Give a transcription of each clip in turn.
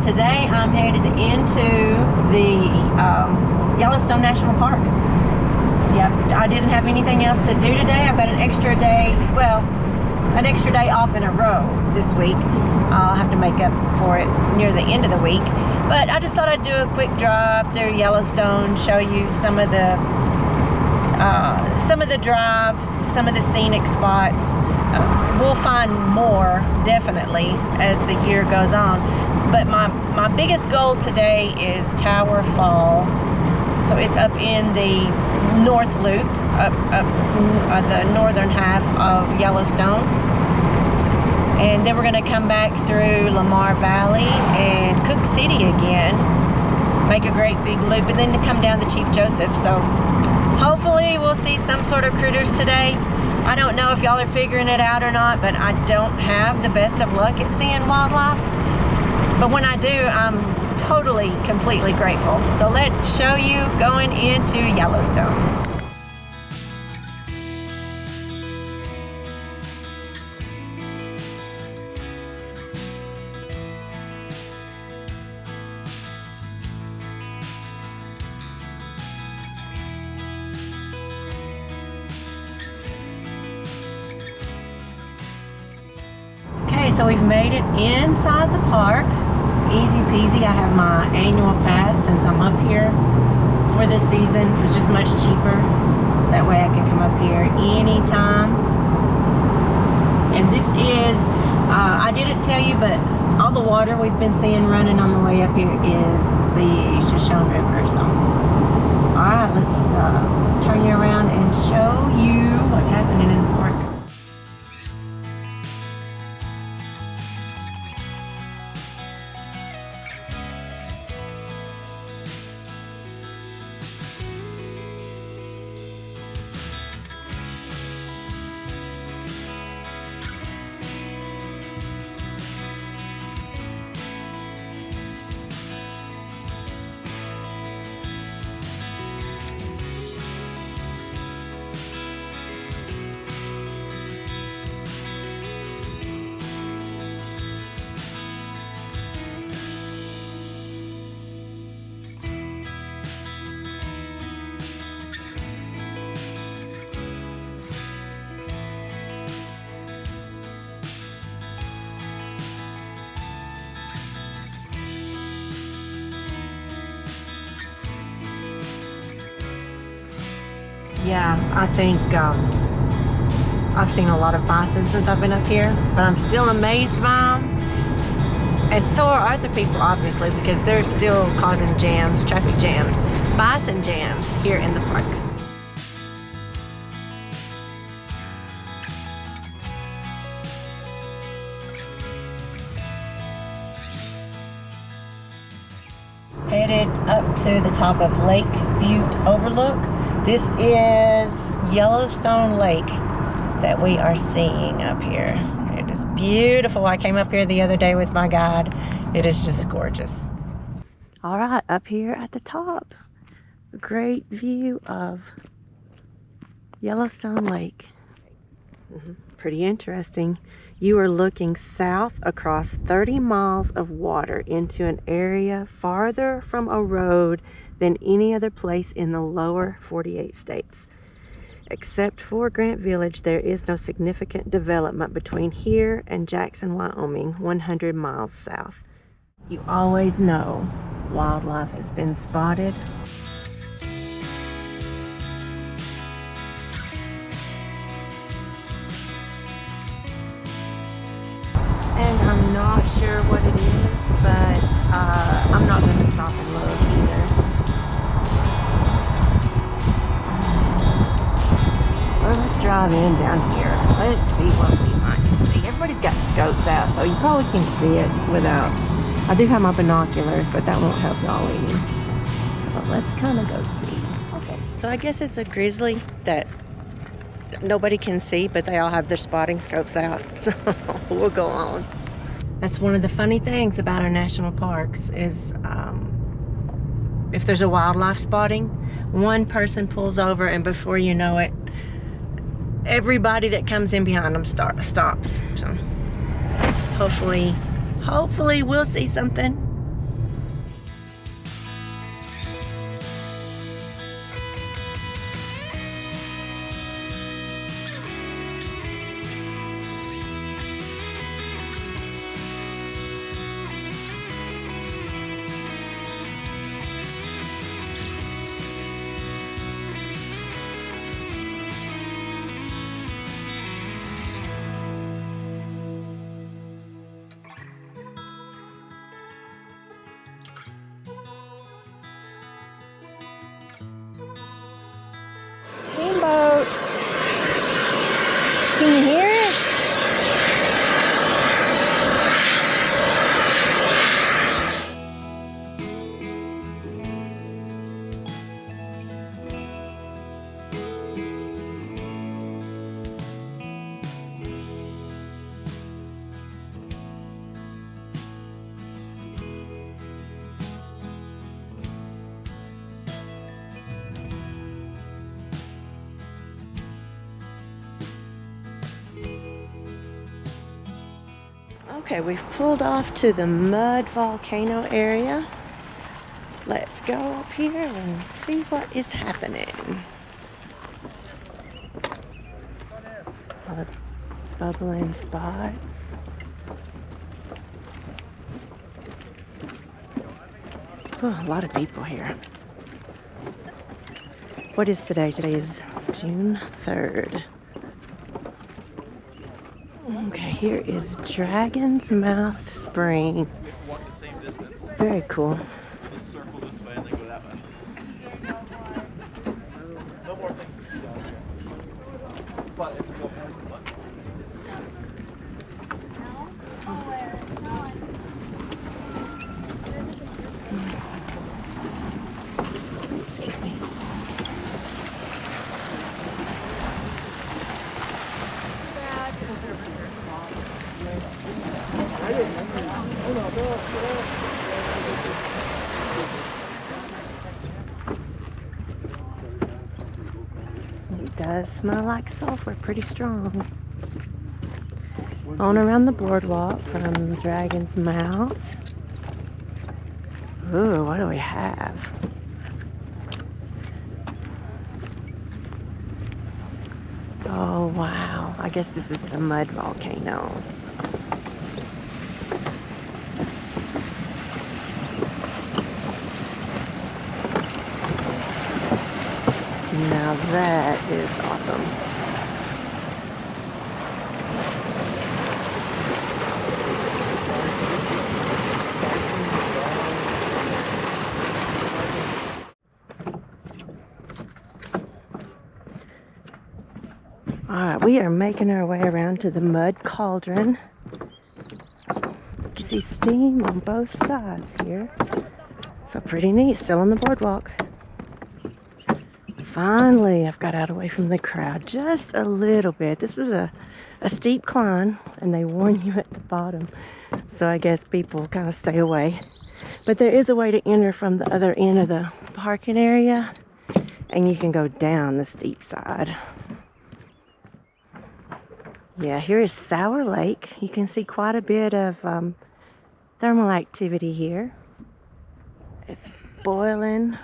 Today I'm headed into the Yellowstone National Park. Yeah, I didn't have anything else to do today. I've got an extra day, well, an extra day off in a row this week. I'll have to make up for it near the end of the week. But I just thought I'd do a quick drive through Yellowstone, show you some of the drive, some of the scenic spots. We'll find more, definitely, as the year goes on. But my biggest goal today is Tower Fall. So it's up in the North Loop, up the northern half of Yellowstone. And then we're going to come back through Lamar Valley and Cook City again. Make a great big loop, and then to come down to Chief Joseph. So hopefully we'll see some sort of critters today. I don't know if y'all are figuring it out or not, but I don't have the best of luck at seeing wildlife. But when I do, I'm totally, completely grateful. So let's show you going into Yellowstone. So we've made it inside the park. Easy peasy. I have my annual pass since I'm up here for this season. It was just much cheaper. That way I can come up here anytime. And this is, I didn't tell you, but all the water we've been seeing running on the way up here is the Shoshone River. So, alright, let's turn you around and show you what's happening in the park. Yeah, I think I've seen a lot of bison since I've been up here, but I'm still amazed by them. And so are other people, obviously, because they're still causing jams, traffic jams, bison jams here in the park. Headed up to the top of Lake Butte Overlook. This is Yellowstone Lake that we are seeing up here. It is beautiful. I came up here the other day with my guide. It is just gorgeous. All right, up here at the top, a great view of Yellowstone Lake. Pretty interesting. You are looking south across 30 miles of water into an area farther from a road than any other place in the lower 48 states. Except for Grant Village, there is no significant development between here and Jackson, Wyoming, 100 miles south. You always know wildlife has been spotted. And I'm not sure what it is, but I'm not going to stop and look either. Well, let's drive in down here. Let's see what we might see. Everybody's got scopes out, so you probably can see it without. I do have my binoculars, but that won't help y'all any. So let's kind of go see. Okay, so I guess it's a grizzly that nobody can see, but they all have their spotting scopes out. So we'll go on. That's one of the funny things about our national parks is if there's a wildlife spotting, one person pulls over and before you know it, everybody that comes in behind them stops. So hopefully we'll see something. Okay, we've pulled off to the mud volcano area. Let's go up here and see what is happening. All the bubbling spots. Oh, a lot of people here. What is today? Today is June 3rd. Okay, here is Dragon's Mouth Spring. Very cool. Just circle this way and then go that way. No more things to see down here. But if you go past the button. Excuse me. It does smell like sulfur, pretty strong. On around the boardwalk from Dragon's Mouth. Ooh, what do we have? Oh wow, I guess this is the mud volcano. Now that is awesome. All right, we are making our way around to the mud cauldron. You can see steam on both sides here. So pretty neat, still on the boardwalk. Finally, I've got out away from the crowd just a little bit. This was a steep climb, and they warn you at the bottom. So I guess people kind of stay away. But there is a way to enter from the other end of the parking area, and you can go down the steep side. Yeah, here is Sour Lake. You can see quite a bit of thermal activity here. It's boiling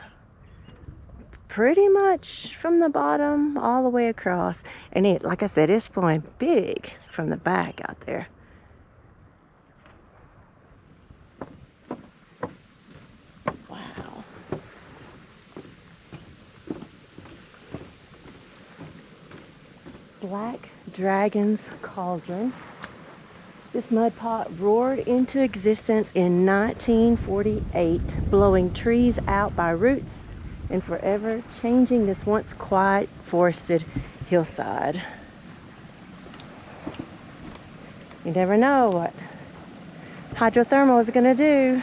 pretty much from the bottom all the way across. And it, like I said, it's flowing big from the back out there. Wow. Black Dragon's Cauldron. This mud pot roared into existence in 1948, blowing trees out by roots and forever changing this once quiet forested hillside. You never know what hydrothermal is going to do.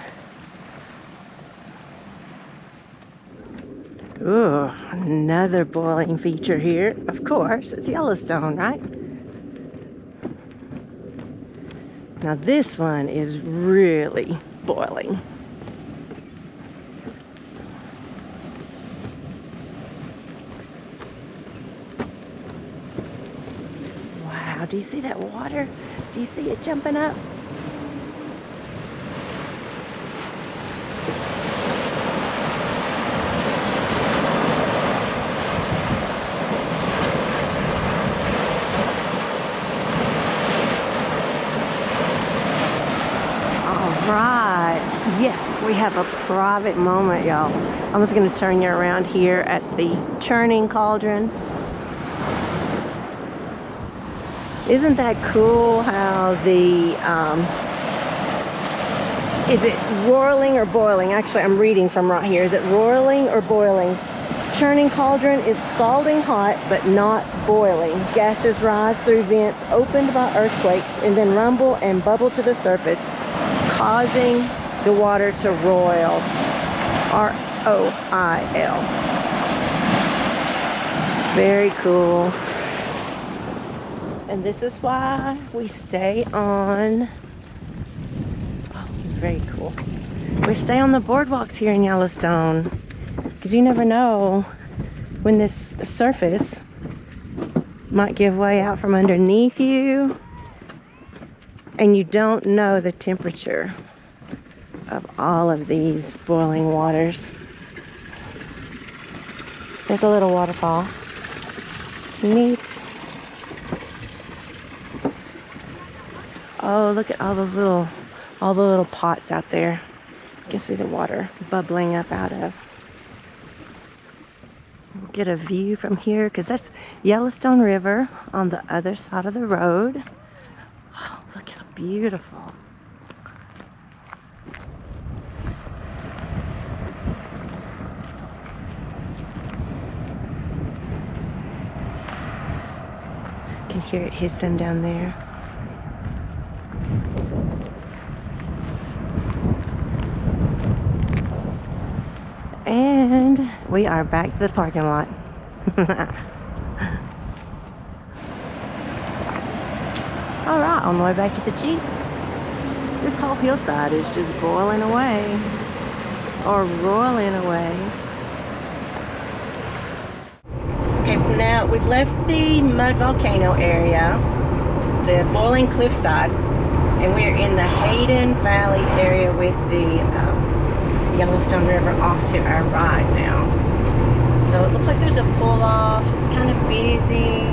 Ooh, another boiling feature here. Of course, it's Yellowstone, right? Now this one is really boiling. Wow, do you see that water? Do you see it jumping up? Right, yes, we have a private moment, y'all. I'm just going to turn you around here at the churning cauldron. Isn't that cool how the, is it roiling or boiling? Actually, I'm reading from right here. Is it roiling or boiling? Churning cauldron is scalding hot, but not boiling. Gases rise through vents opened by earthquakes and then rumble and bubble to the surface, causing the water to roil. R-O-I-L. Very cool. And this is why we stay on, oh, very cool. We stay on the boardwalks here in Yellowstone, because you never know when this surface might give way out from underneath you And you don't know the temperature of all of these boiling waters. So there's a little waterfall. Neat. Oh, look at all the little pots out there. You can see the water bubbling up out of. We'll get a view from here because that's Yellowstone River on the other side of the road. Oh, look how beautiful. You can hear it hissing down there. And we are back to the parking lot. All right, on the way back to the Jeep. This whole hillside is just boiling away or roiling away. Okay, now we've left the mud volcano area, the boiling cliffside, and we're in the Hayden Valley area with the Yellowstone River off to our right now. So it looks like there's a pull off. It's kind of busy.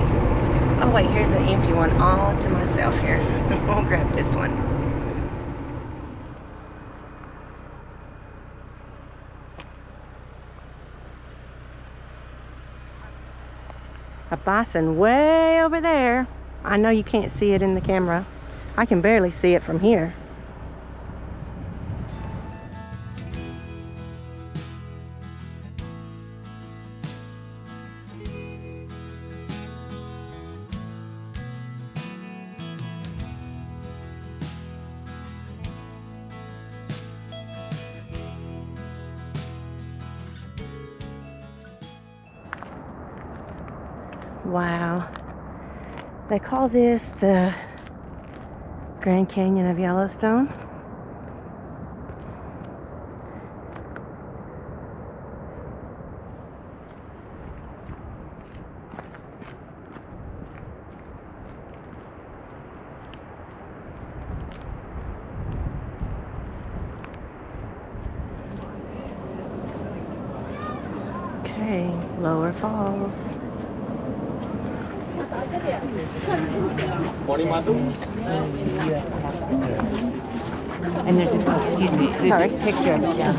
Oh wait, here's an empty one all to myself here. We'll grab this one. A bison way over there. I know you can't see it in the camera. I can barely see it from here. Wow. They call this the Grand Canyon of Yellowstone. Okay, Lower Falls. And there's a, oh, excuse me, there's a picture of it down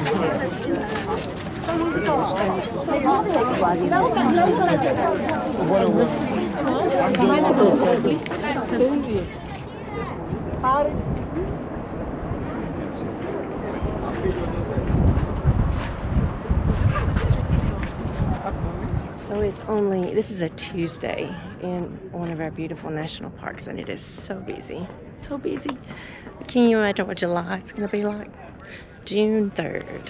So this is a Tuesday in one of our beautiful national parks, and it is so busy, so busy. Can you imagine what July is going to be like? June 3rd.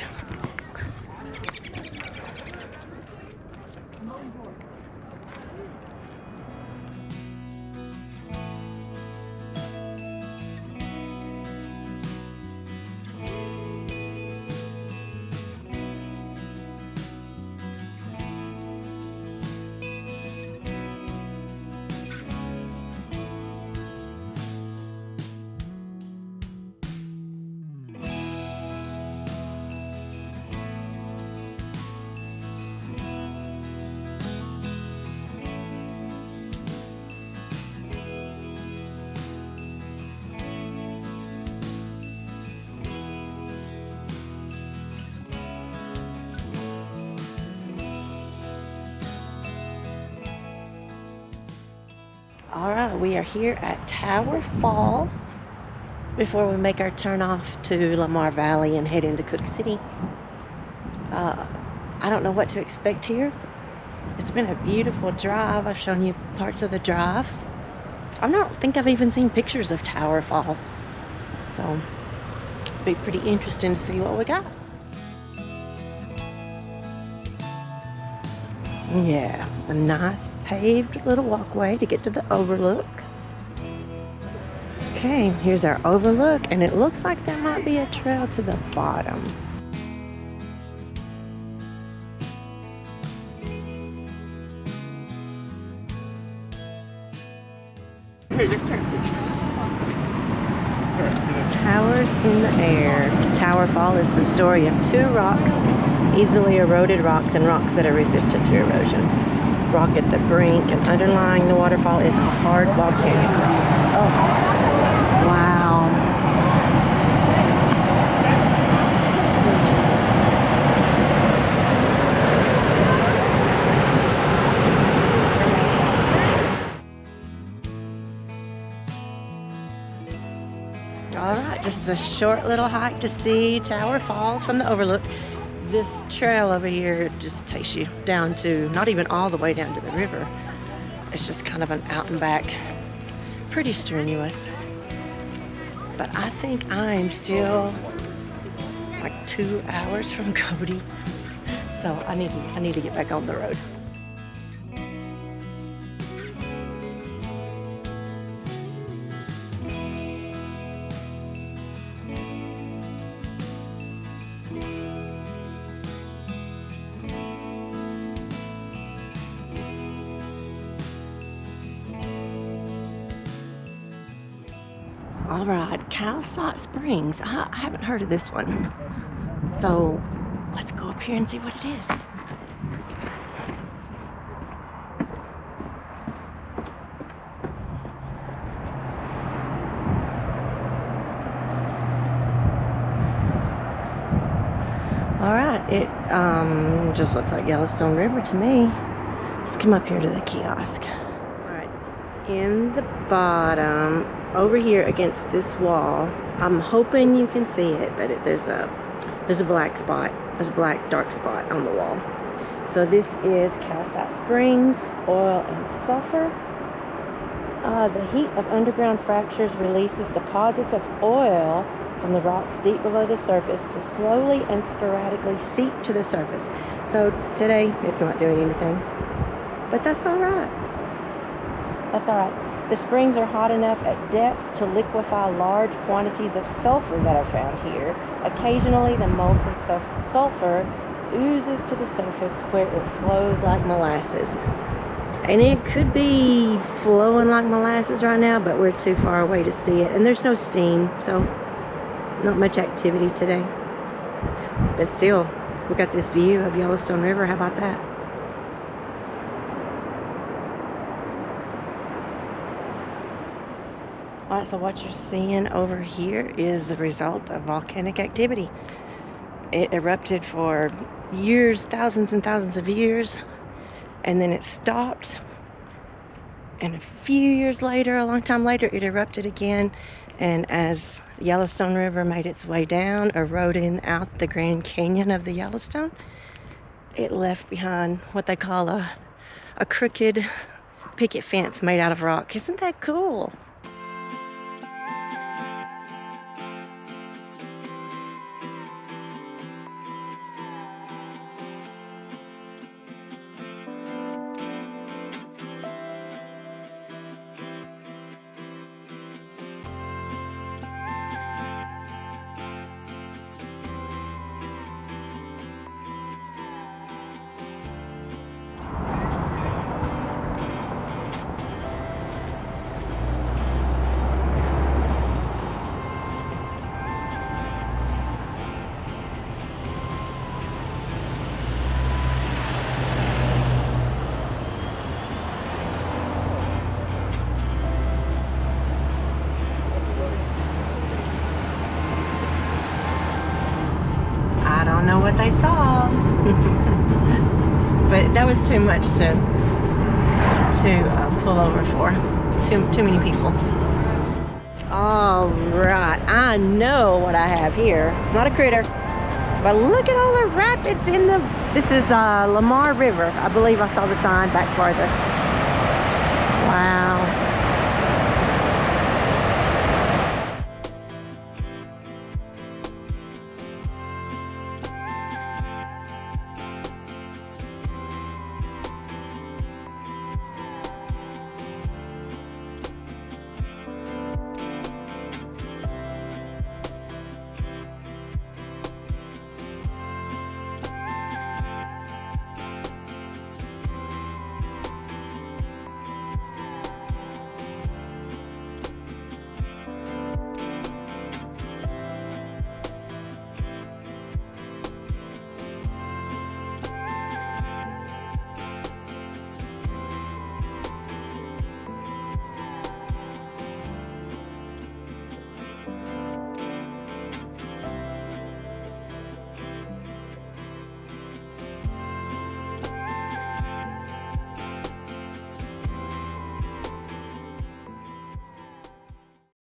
All right, we are here at Tower Fall before we make our turn off to Lamar Valley and head into Cook City. I don't know what to expect here. It's been a beautiful drive. I've shown you parts of the drive. I don't think I've even seen pictures of Tower Fall. So it'll be pretty interesting to see what we got. Yeah, a nice paved little walkway to get to the overlook. Okay, here's our overlook, and it looks like there might be a trail to the bottom. Towers in the air. Tower Fall is the story of two rocks, easily eroded rocks and rocks that are resistant to erosion. Rock at the brink and underlying the waterfall is a hard volcanic rock. Oh, wow. All right, just a short little hike to see Tower Falls from the overlook. This trail over here just takes you down to, not even all the way down to the river. It's just kind of an out and back, pretty strenuous. But I think I'm still like 2 hours from Cody. So I need to get back on the road. All right, Calcite Springs. I haven't heard of this one. So let's go up here and see what it is. All right, it just looks like Yellowstone River to me. Let's come up here to the kiosk. All right, in the bottom, over here against this wall, I'm hoping you can see it, but there's a black spot. There's a black dark spot on the wall. So this is Calcite Springs, oil and sulfur. The heat of underground fractures releases deposits of oil from the rocks deep below the surface to slowly and sporadically seep to the surface. So today it's not doing anything, but that's all right. That's all right. The springs are hot enough at depth to liquefy large quantities of sulfur that are found here. Occasionally, the molten sulfur oozes to the surface where it flows like molasses. And it could be flowing like molasses right now, but we're too far away to see it. And there's no steam, so not much activity today. But still, we got this view of Yellowstone River. How about that? All right, so what you're seeing over here is the result of volcanic activity. It erupted for years, thousands and thousands of years, and then it stopped. And a few years later, a long time later, it erupted again. And as the Yellowstone River made its way down, eroding out the Grand Canyon of the Yellowstone, it left behind what they call a crooked picket fence made out of rock. Isn't that cool? Know what they saw. But that was too much to pull over for. Too many people. All right, I know what I have here. It's not a critter, but look at all the rapids in the. This is Lamar River. I believe I saw the sign back farther. Wow.